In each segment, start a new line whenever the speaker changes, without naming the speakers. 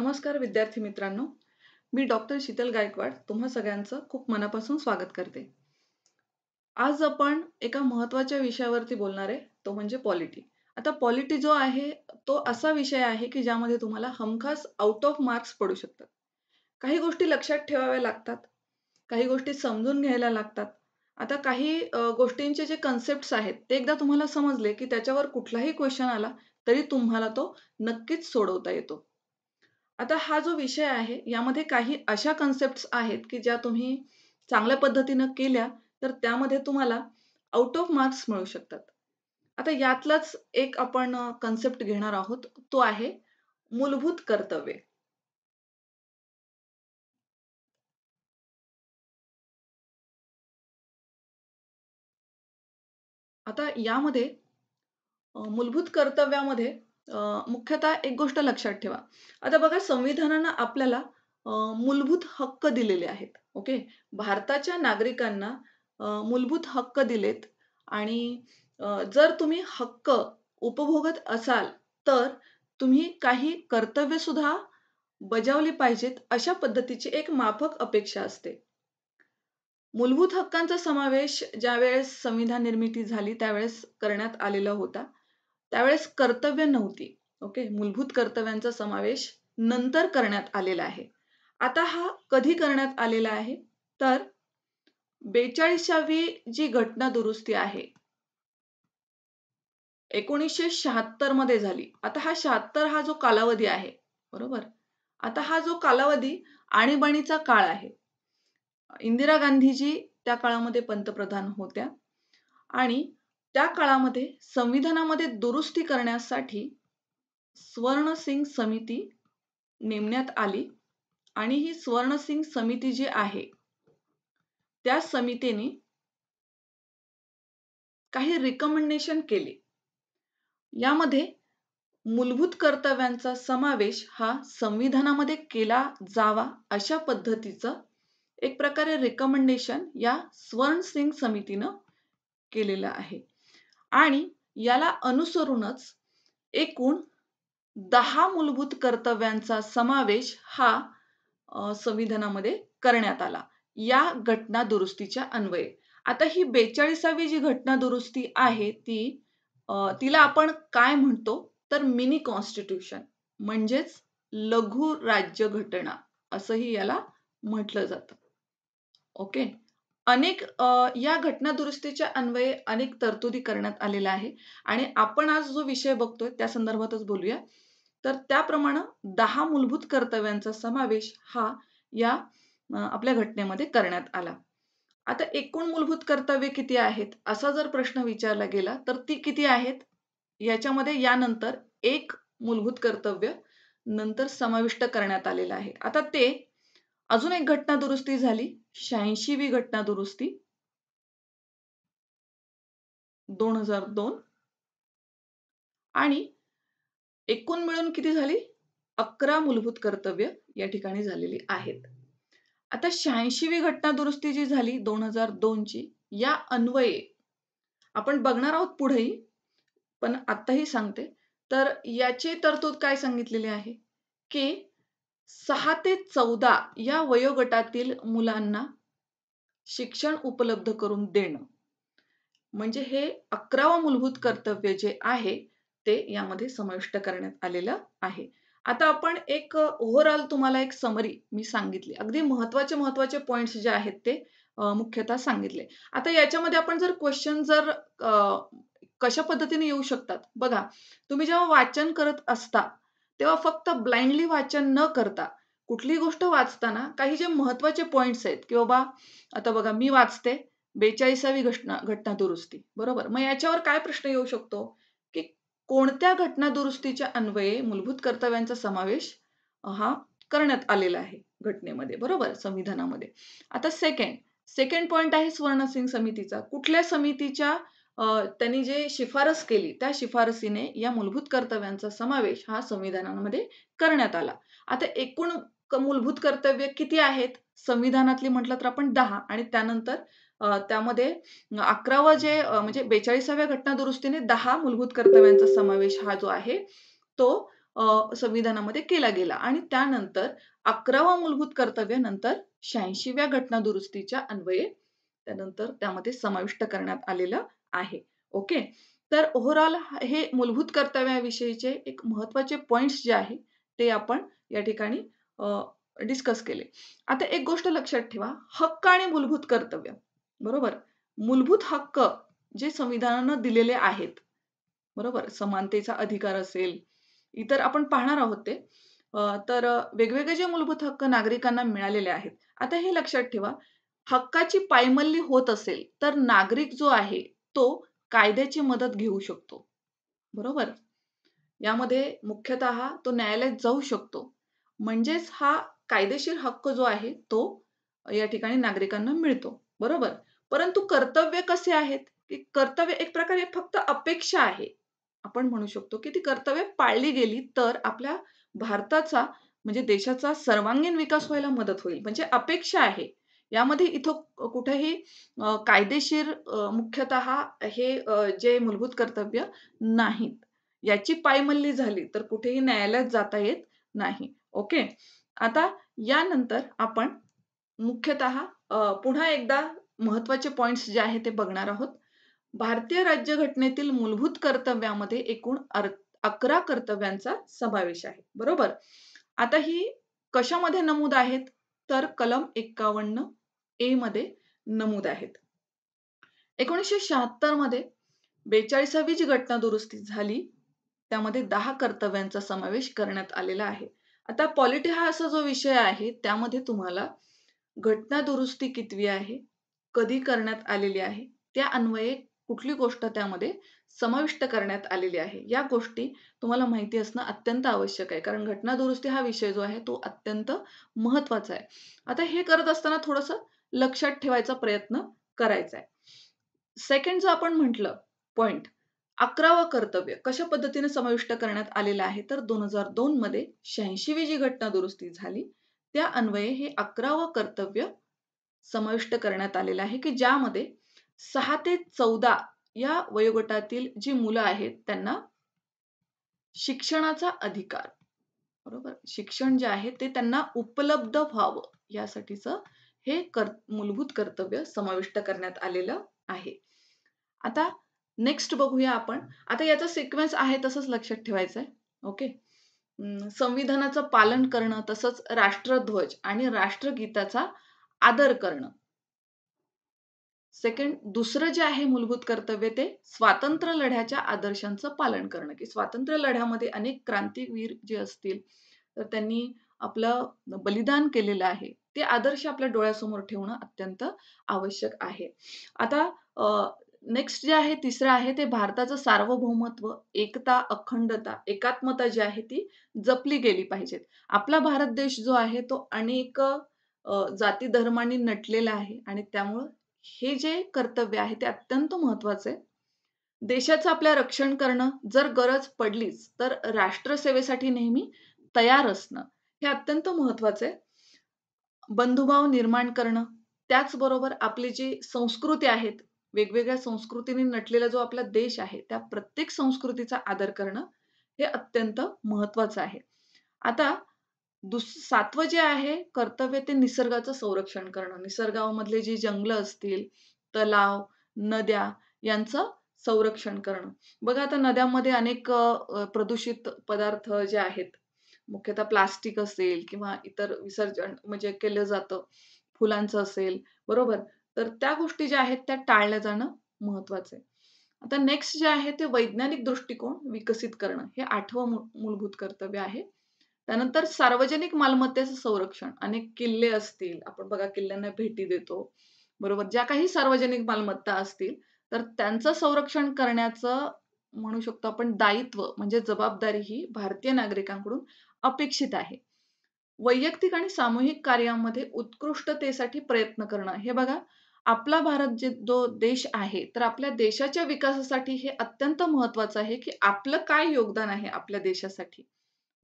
नमस्कार विद्यार्थी मित्रांनो, मी डॉक्टर शीतल गायकवाड तुम्हा सगळ्यांचं खूप मनापासून स्वागत करते. आज आपण एका महत्त्वाच्या विषयावरती बोलणार आहे, तो म्हणजे पॉलिटी. आता पॉलिटी जो आहे, तो असा विषय आहे की ज्यामध्ये तुम्हाला हमखास आउट ऑफ मार्क्स पडू शकतात. काही गोष्टी लक्षात ठेवाव्या लागतात, काही गोष्टी समजून घ्यायला लागतात. आता काही गोष्टींचे जे कन्सेप्ट्स आहेत, ते एकदा तुम्हाला समजले की त्याच्यावर कुठलाही क्वेशन आला, तरी तुम्हाला तो नक्कीच सोडवता येतो. आता हा जो विषय आहे, यामध्ये काही अशा कन्सेप्ट्स आहेत, की ज्या तुम्ही चांगल्या पद्धतीनं केल्या, तर त्यामध्ये तुम्हाला आउट ऑफ मार्क्स मिळू शकतात. आता यातलाच एक आपण कन्सेप्ट घेणार आहोत, तो आहे मूलभूत कर्तव्ये. आता यामध्ये मूलभूत कर्तव्यामध्ये मुख्यतः एक गोष्ट लक्षात ठेवा. आता बघा संविधानानं आपल्याला मूलभूत हक्क दिलेले आहेत. ओके. भारताच्या नागरिकांना मूलभूत हक्क दिलेत आणि जर तुम्ही हक्क उपभोगत असाल, तर तुम्ही काही कर्तव्य सुद्धा बजावली पाहिजेत, अशा पद्धतीची एक माफक अपेक्षा असते. मूलभूत हक्कांचा समावेश ज्यावेळेस संविधान निर्मिती झाली त्यावेळेस करण्यात आलेला होता. त्यावेळेस कर्तव्य नव्हती. ओके. मूलभूत कर्तव्यांचा समावेश नंतर करण्यात आलेला आहे. आता हा कधी करण्यात आलेला आहे? तर 42वी जी घटना दुरुस्ती आहे, 1976 मध्ये झाली. आता हा 76 हा जो कालावधी आहे, बरोबर? आता हा जो कालावधी आणीबाणीचा काळ आहे. इंदिरा गांधीजी त्या काळामध्ये पंतप्रधान होत्या आणि त्या काळामध्ये संविधानामध्ये दुरुस्ती करण्यासाठी स्वर्णसिंग समिती नेमण्यात आली आणि ही स्वर्णसिंग समिती जी आहे, त्या समितीने काही रिकमेंडेशन केले. यामध्ये मूलभूत कर्तव्यांचा समावेश हा संविधानामध्ये केला जावा अशा पद्धतीचं एक प्रकारे रिकमेंडेशन या स्वर्णसिंग समितीनं केलेलं आहे. आणि याला अनुसरूनच एकूण 10 मूलभूत कर्तव्यांचा समावेश हा संविधानामध्ये करण्यात आला. या घटना दुरुस्तीच्या अन्वये. आता ही 42वी जी घटना दुरुस्ती आहे तिला आपण काय म्हणतो तर मिनी कॉन्स्टिट्यूशन म्हणजेच लघु राज्यघटना असंही याला म्हटलं जातं. ओके. अनेक या घटना दुरुस्तीच्या अन्वये अनेक तरतुदी करण्यात आलेल्या आहे आणि आपण आज जो विषय बघतोय त्या संदर्भातच बोलूया. तर त्याप्रमाणे 10 मूलभूत कर्तव्यांचा समावेश हा या आपल्या घटनेमध्ये करण्यात आला. आता एकूण मूलभूत कर्तव्ये किती आहेत? असा जर प्रश्न विचारला गेला तर ती किती आहेत? याच्यामध्ये यानंतर एक मूलभूत कर्तव्य नंतर समाविष्ट करण्यात आलेलं आहे. आता ते अजून एक घटना दुरुस्ती झाली, 86वी घटना दुरुस्ती 2002 आणि एकूण मिळून किती झाली? 11 मूलभूत कर्तव्य या ठिकाणी झालेली आहेत. आता 86वी घटना दुरुस्ती जी झाली 2002 ची, या अन्वये आपण बघणार आहोत पुढेही, पण आत्ताही सांगते. तर याची तरतूद काय सांगितलेली आहे, की 6 ते 14 या वयोगटातील मुलांना शिक्षण उपलब्ध करून देणं. म्हणजे हे 11वं मूलभूत कर्तव्य जे आहे, ते यामध्ये समाविष्ट करण्यात आलेलं आहे. आता आपण एक ओव्हरऑल तुम्हाला एक समरी मी सांगितली. अगदी महत्त्वाचे पॉइंट्स जे आहेत ते मुख्यतः सांगितले. आता याच्यामध्ये आपण जर क्वेशन कशा पद्धतीने येऊ शकतात? बघा, तुम्ही जेव्हा वाचन करत असता, तेव्हा फक्त ब्लाइंडली वाचन न करता कुठलीही गोष्ट वाचताना काही जे महत्त्वाचे पॉइंट्स आहेत, की बाबा आता बघा मी वाचते 42वी घटना दुरुस्ती. बरोबर. मग याच्यावर काय प्रश्न येऊ शकतो, की कोणत्या घटना दुरुस्तीच्या अन्वये मूलभूत कर्तव्यांचा समावेश हा करण्यात आलेला आहे घटनेमध्ये, बरोबर, संविधानामध्ये. आता सेकंड पॉइंट आहे स्वर्णसिंग समितीचा. कुठल्या समितीच्या त्यांनी जे शिफारस केली, त्या शिफारसीने या मूलभूत कर्तव्यांचा समावेश हा संविधानामध्ये करण्यात आला. आता एकूण मूलभूत कर्तव्य किती आहेत? संविधानातली म्हटलं तर आपण 10 आणि त्यानंतर त्यामध्ये 11वं म्हणजे 42व्या घटना दुरुस्तीने 10 मूलभूत कर्तव्यांचा समावेश हा जो आहे, तो संविधानामध्ये केला गेला आणि त्यानंतर 11वा मूलभूत कर्तव्य नंतर 86व्या घटना दुरुस्तीच्या अन्वये त्यानंतर त्यामध्ये समाविष्ट करण्यात आलेलं आहे. ओके. तर ओव्हरऑल हे मूलभूत कर्तव्याविषयीचे एक महत्त्वाचे पॉइंट्स जे आहे ते आपण या ठिकाणी डिस्कस केले. आता एक गोष्ट लक्षात ठेवा, हक्क आणि मूलभूत कर्तव्य. बरोबर? मूलभूत हक्क जे संविधानानं दिलेले आहेत. बरोबर? समानतेचा अधिकार असेल, इतर आपण पाहणार आहोत ते. तर वेगवेगळे जे मूलभूत हक्क नागरिकांना मिळालेले आहेत. आता हे लक्षात ठेवा, हक्काची पायमल्ली होत असेल, तर नागरिक जो आहे, तो कायद्याची मदत घेऊ शकतो. बरोबर? यामध्ये मुख्यतः तो न्यायालयात जाऊ शकतो. म्हणजेच हा कायदेशीर हक्क जो आहे, तो या ठिकाणी नागरिकांना मिळतो. बरोबर? परंतु कर्तव्य कसे आहेत? की कर्तव्य एक प्रकारे फक्त अपेक्षा आहे. आपण म्हणू शकतो, की ती कर्तव्य पाळली गेली तर आपल्या भारताचा म्हणजे देशाचा सर्वांगीण विकास व्हायला मदत होईल. म्हणजे अपेक्षा आहे. यामध्ये इथं कुठेही कायदेशीर मुख्यतः हे जे मूलभूत कर्तव्य नाहीत. याची पायमल्ली झाली तर कुठेही न्यायालयात जाता येत नाही. ओके. आता यानंतर आपण मुख्यतः पुन्हा एकदा महत्त्वाचे पॉइंट्स जे आहेत ते बघणार आहोत. भारतीय राज्यघटनेतील मूलभूत कर्तव्यामध्ये एकूण 11 कर्तव्यांचा समावेश आहे. बरोबर? आता ही कशामध्ये नमूद आहेत? तर कलम 51 ए मध्ये नमूद आहेत. 1976 मध्ये 42वी जी घटना दुरुस्ती झाली, त्यामध्ये 10 कर्तव्यांचा समावेश करण्यात आलेला आहे. आता पॉलिटी हा असा जो विषय आहे, त्यामध्ये तुम्हाला घटना दुरुस्ती कितवी आहे, कधी करण्यात आलेली आहे, त्या अन्वये कुठली गोष्ट त्यामध्ये समाविष्ट करण्यात आलेली आहे. या गोष्टी तुम्हाला माहिती असणं अत्यंत आवश्यक आहे. कारण घटना दुरुस्ती हा विषय जो आहे, तो अत्यंत महत्त्वाचा आहे. आता हे करत असताना थोडंसं लक्षात ठेवायचा प्रयत्न करायचा आहे. सेकंड जो आपण म्हटलं पॉइंट 11वं कर्तव्य कशा पद्धतीने समाविष्ट करण्यात आलेलं आहे तर 2002 मध्ये 86वी जी घटना दुरुस्ती झाली त्या अन्वये हे 11वं कर्तव्य समाविष्ट करण्यात आलेलं आहे की ज्यामध्ये 6 ते 14 या वयोगटातील जी मुलं आहेत त्यांना शिक्षणाचा अधिकार बरोबर शिक्षण जे आहे ते त्यांना उपलब्ध व्हावं यासाठीचं हे मूलभूत कर्तव्य समाविष्ट करण्यात आलेलं आहे. आता नेक्स्ट बघूया आपण. आता याचा सिक्वेन्स आहे तसंच लक्षात ठेवायचं आहे. ओके. संविधानाचं पालन करणं, तसंच राष्ट्रध्वज आणि राष्ट्रगीताचा आदर करणं. सेकंड दुसरं जे आहे मूलभूत कर्तव्य ते स्वातंत्र्य लढ्याच्या आदर्शांचं पालन करणं, की स्वातंत्र्य लढ्यामध्ये अनेक क्रांतीवीर जे असतील, तर त्यांनी आपलं बलिदान केलेलं आहे. ते आदर्श आपल्या डोळ्यासमोर ठेवणं अत्यंत आवश्यक आहे. आता नेक्स्ट जे आहे तिसरं आहे ते भारताचं सार्वभौमत्व, एकता, अखंडता, एकात्मता जी आहे ती जपली गेली पाहिजेत. आपला भारत देश जो आहे तो अनेक जाती धर्मांनी नटलेला आहे आणि त्यामुळं हे जे कर्तव्य आहे ते अत्यंत महत्त्वाचं आहे. देशाचं आपल्या रक्षण करणं, जर गरज पडलीच तर राष्ट्रसेवेसाठी नेहमी तयार असणं, हे अत्यंत महत्त्वाचं आहे. बंधुभाव निर्माण करणं, त्याचबरोबर आपली जी संस्कृती आहेत, वेगवेगळ्या संस्कृतींनी नटलेला जो आपला देश आहे, त्या प्रत्येक संस्कृतीचा आदर करणं, हे अत्यंत महत्त्वाचं आहे. आता 7वं जे आहे कर्तव्य ते निसर्गाचं संरक्षण करणं. निसर्गामधले जी जंगलं असतील, तलाव, नद्या यांचं संरक्षण करणं. बघा आता नद्यांमध्ये अनेक प्रदूषित पदार्थ जे आहेत, मुख्यतः प्लास्टिक असेल किंवा इतर विसर्जन म्हणजे केलं जातं, फुलांचं असेल, बरोबर? तर त्या गोष्टी ज्या आहेत त्या टाळल्या जाणं महत्त्वाचं आहे. आता नेक्स्ट जे आहे ते वैज्ञानिक दृष्टिकोन विकसित करणं, हे 8वं मूलभूत कर्तव्य आहे. त्यानंतर सार्वजनिक मालमत्तेचं संरक्षण. अनेक किल्ले असतील, आपण बघा किल्ल्यांना भेटी देतो, बरोबर? ज्या काही सार्वजनिक मालमत्ता असतील, तर त्यांचं संरक्षण करण्याचं म्हणू शकतो आपण दायित्व म्हणजे जबाबदारी ही भारतीय नागरिकांकडून अपेक्षित आहे. वैयक्तिक आणि सामूहिक कार्यामध्ये उत्कृष्टतेसाठी प्रयत्न करणं. हे बघा, आपला भारत जो देश आहे, तर आपल्या देशाच्या विकासासाठी हे अत्यंत महत्त्वाचं आहे, की आपलं काय योगदान आहे आपल्या देशासाठी.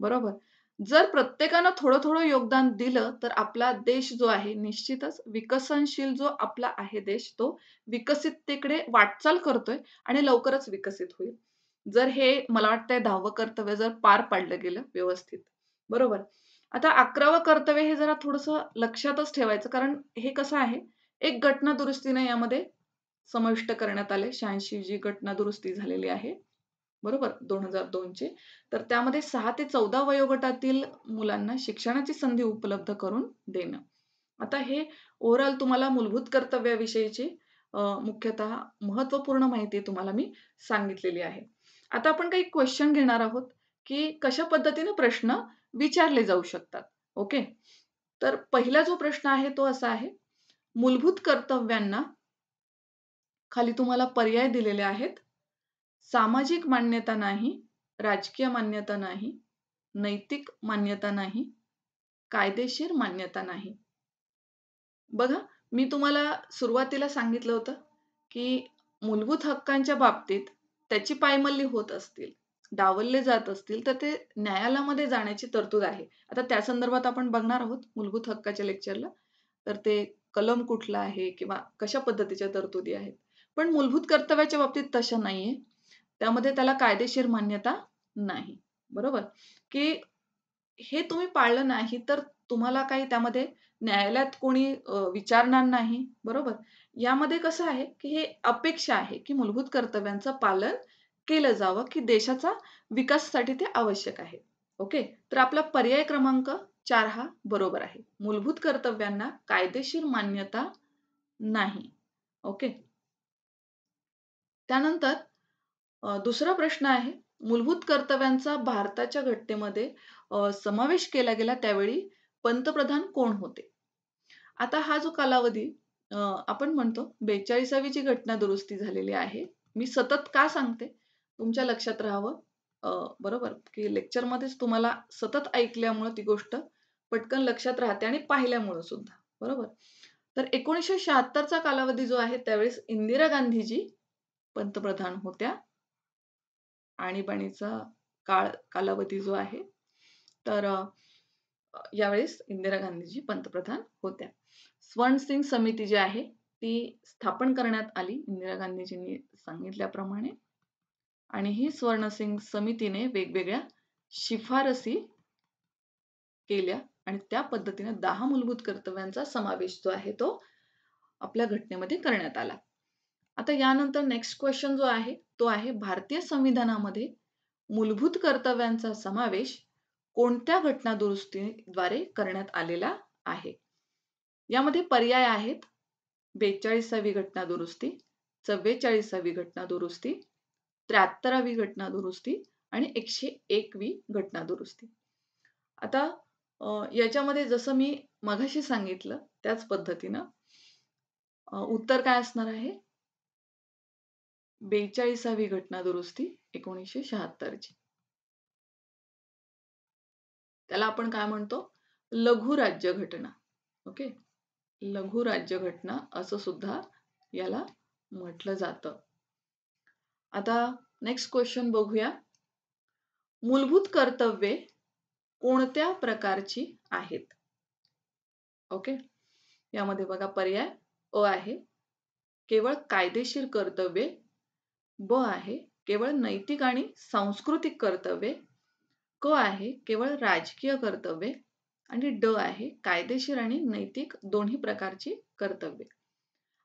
बरोबर? जर प्रत्येकानं थोडं-थोडं योगदान दिलं, तर आपला देश जो आहे निश्चितच विकसनशील जो आपला आहे देश, तो विकसिततेकडे वाटचाल करतोय आणि लवकरच विकसित होईल. जर हे मला वाटतंय 10वं कर्तव्य जर पार पाडलं गेलं व्यवस्थित. बरोबर. आता 11वं कर्तव्य हे जरा थोडंसं लक्षातच ठेवायचं, कारण हे कसं आहे, एक घटना दुरुस्तीने यामध्ये समाविष्ट करण्यात आले. 86 जी घटना दुरुस्ती झालेली आहे. बरोबर 2002 ची. तर त्यामध्ये 6 ते 14 वयोगटातील मुलांना शिक्षणाची संधी उपलब्ध करून देणं. आता हे ओव्हरऑल तुम्हाला मूलभूत कर्तव्याविषयीची मुख्यतः महत्त्वपूर्ण माहिती तुम्हाला मी सांगितलेली आहे. आता आपण काही क्वेश्चन घेणार आहोत, की कशा पद्धतीने प्रश्न विचारले जाऊ शकतात. ओके. तर पहिला जो प्रश्न आहे तो असा आहे, मूलभूत कर्तव्यांना खाली तुम्हाला पर्याय दिलेले आहेत. सामाजिक मान्यता नाही, राजकीय मान्यता नाही, नैतिक मान्यता नाही, कायदेशीर मान्यता नाही. बघा, मी तुम्हाला सुरुवातीला सांगितलं होतं, की मूलभूत हक्कांच्या बाबतीत त्याची पायमल्ली होत असतील, डावलले जात असतील, तर ते न्यायालयामध्ये जाण्याची तरतूद आहे. आता त्या संदर्भात आपण बघणार आहोत मूलभूत हक्काच्या लेक्चरला. तर ते कलम कुठला आहे किंवा कशा पद्धतीच्या तरतुदी आहेत. पण मूलभूत कर्तव्याच्या बाबतीत तशा नाहीये. त्यामध्ये त्याला कायदेशीर मान्यता नाही. बरोबर? की हे तुम्ही पाळलं नाही तर तुम्हाला काही त्यामध्ये न्यायालयात कोणी विचारणार नाही. बरोबर? यामध्ये कसं आहे, की हे अपेक्षा आहे, की मूलभूत कर्तव्यांचं पालन केलं जावं, की देशाचा विकासासाठी ते आवश्यक आहे. ओके. तर आपला पर्याय क्रमांक 4 हा बरोबर आहे. मूलभूत कर्तव्यांना कायदेशीर मान्यता नाही. ओके. त्यानंतर दुसरा प्रश्न आहे, मूलभूत कर्तव्यांचा भारताच्या घटनेमध्ये समावेश केला गेला त्यावेळी पंतप्रधान कोण होते? आता हा जो कालावधी अ, आपण म्हणतो 42वी जी घटना दुरुस्ती झालेली आहे. मी सतत का सांगते? तुमच्या लक्षात राहावं. बरोबर, की लेक्चरमध्येच तुम्हाला सतत ऐकल्यामुळं ती गोष्ट पटकन लक्षात राहते आणि पाहिल्यामुळं सुद्धा. बरोबर? तर 1976 चा कालावधी जो आहे त्यावेळेस इंदिरा गांधीजी पंतप्रधान होत्या. आणीबाणीचा कालावधी जो आहे. तर यावेळेस इंदिरा गांधीजी पंतप्रधान होत्या. स्वर्ण सिंग समिती जी आहे ती स्थापन करण्यात आली इंदिरा गांधीजींनी सांगितल्याप्रमाणे आणि ही स्वर्ण सिंग समितीने वेगवेगळ्या शिफारसी केल्या आणि त्या पद्धतीने 10 मूलभूत कर्तव्यांचा समावेश जो आहे तो आपल्या घटनेमध्ये करण्यात आला. आता यानंतर नेक्स्ट क्वेश्चन जो आहे तो आहे भारतीय संविधानामध्ये मूलभूत कर्तव्यांचा समावेश कोणत्या घटना दुरुस्तीद्वारे करण्यात आलेला आहे? यामध्ये पर्याय आहेत 42वी घटना दुरुस्ती, 44वी घटना दुरुस्ती, 73वी घटना दुरुस्ती आणि 101वी घटना दुरुस्ती. आता याच्यामध्ये जसं मी मगाशी सांगितलं त्याच पद्धतीनं उत्तर काय असणार आहे? 42वी घटना दुरुस्ती 1976 ची. त्याला आपण काय म्हणतो? लघु राज्य घटना. ओके. लघु राज्य घटना असं सुद्धा याला म्हटलं जातं. आता नेक्स्ट क्वेश्चन बघूया. मूलभूत कर्तव्ये कोणत्या प्रकारची आहेत? ओके. यामध्ये बघा पर्याय अ आहे केवळ कायदेशीर कर्तव्ये, ब आहे केवळ नैतिक आणि सांस्कृतिक कर्तव्ये, क आहे केवळ राजकीय कर्तव्ये आणि ड आहे कायदेशीर आणि नैतिक दोन्ही प्रकारची कर्तव्ये.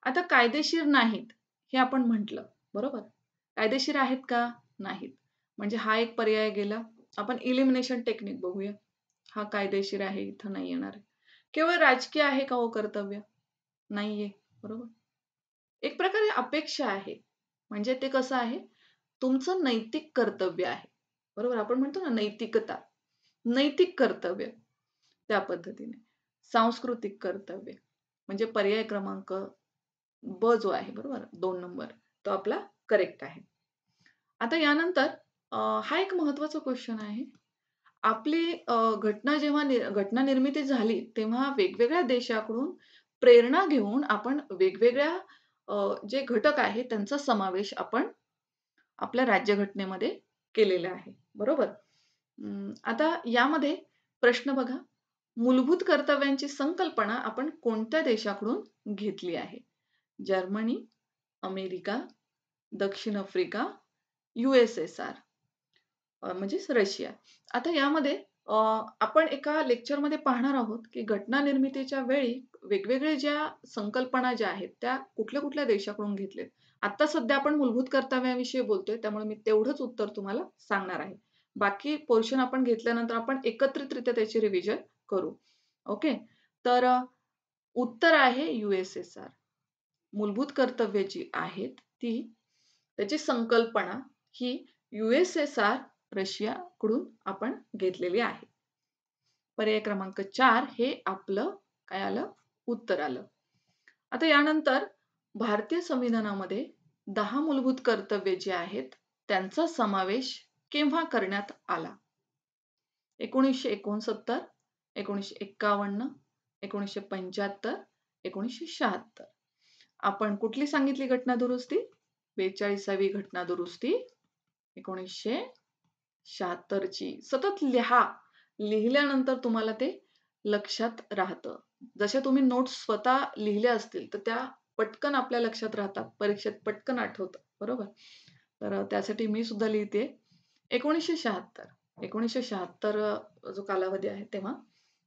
आता कायदेशीर नाहीत हे आपण म्हटलं, बरोबर? कायदेशीर आहेत का? नाहीत. म्हणजे हा एक पर्याय गेला. आपण इलिमिनेशन टेक्निक बघूया. हा कायदेशीर आहे, इथं नाही येणार आहे. केवळ राजकीय आहे का हो कर्तव्य? नाहीये, बरोबर? एक प्रकारे अपेक्षा आहे. म्हणजे ते कसं आहे? तुमचं नैतिक कर्तव्य आहे. बरोबर? आपण म्हणतो ना नैतिकता. नैतिक कर्तव्य त्या पद्धतीने. सांस्कृतिक कर्तव्य म्हणजे पर्याय क्रमांक ब जो आहे बरोबर 2 नंबर तो आपला करेक्ट आहे. आता यानंतर हा एक महत्त्वाचा क्वेश्चन आहे. आपली घटना जेव्हा घटना निर्मिती झाली तेव्हा वेगवेगळ्या देशाकडून प्रेरणा घेऊन आपण वेगवेगळ्या जे घटक आहेत त्यांचा समावेश आपण आपल्या राज्यघटनेमध्ये केलेला आहे. बरोबर? आता यामध्ये प्रश्न बघा, मूलभूत कर्तव्यांची संकल्पना आपण कोणत्या देशाकडून घेतली आहे? जर्मनी, अमेरिका, दक्षिण आफ्रिका, USSR म्हणजेच रशिया. आता यामध्ये आपण एका लेक्चरमध्ये पाहणार आहोत, की घटना निर्मितीच्या वेळी वेगवेगळे ज्या संकल्पना ज्या आहेत, त्या कुठल्या-कुठल्या देशाकडून घेतलेत. आता सध्या आपण मूलभूत कर्तव्याविषयी बोलतोय, त्यामुळे मी तेवढंच उत्तर तुम्हाला सांगणार आहे. बाकी पोर्शन आपण घेतल्यानंतर आपण एकत्रितरित्या त्याची रिव्हिजन करू. ओके. तर उत्तर आहे USSR. मूलभूत कर्तव्ये जी आहेत ती त्याची संकल्पना ही USSR रशियाकडून आपण घेतलेली आहे. पर्याय क्रमांक 4 हे आपलं काय आलं? उत्तर आलं. आता यानंतर भारतीय संविधानामध्ये 10 मूलभूत कर्तव्ये जी आहेत त्यांचा समावेश केव्हा करण्यात आला? 1969, 1951, 1975, 1976. आपण कुठली सांगितली घटना दुरुस्ती? 42वी घटना दुरुस्ती 1976 ची. सतत लिहा. लिहिल्यानंतर तुम्हाला ते लक्षात राहतं. जशा तुम्ही नोट्स स्वतः लिहिल्या असतील, तर त्या पटकन आपल्या लक्षात राहतात. परीक्षेत पटकन आठवतं. बरोबर? तर त्यासाठी मी सुद्धा लिहिते. 1976. 1976 जो कालावधी आहे तेव्हा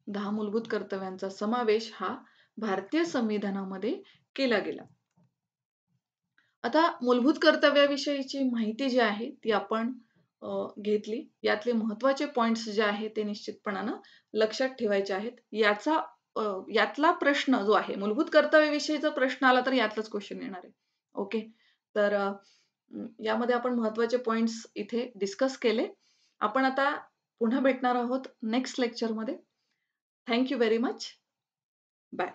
10 मूलभूत कर्तव्यांचा समावेश हा भारतीय संविधानामध्ये केला गेला. आता मूलभूत कर्तव्याविषयीची माहिती जी आहे ती आपण घेतली. यातले महत्त्वाचे पॉइंट्स जे आहेत ते निश्चितपणानं लक्षात ठेवायचे आहेत. यातला प्रश्न जो आहे मूलभूत कर्तव्याविषयीचा प्रश्न आला तर यातलाच क्वेश्चन येणार आहे. ओके. तर यामध्ये आपण महत्त्वाचे पॉइंट्स इथे डिस्कस केले. आपण आता पुन्हा भेटणार आहोत नेक्स्ट लेक्चरमध्ये. Thank you very much. Bye.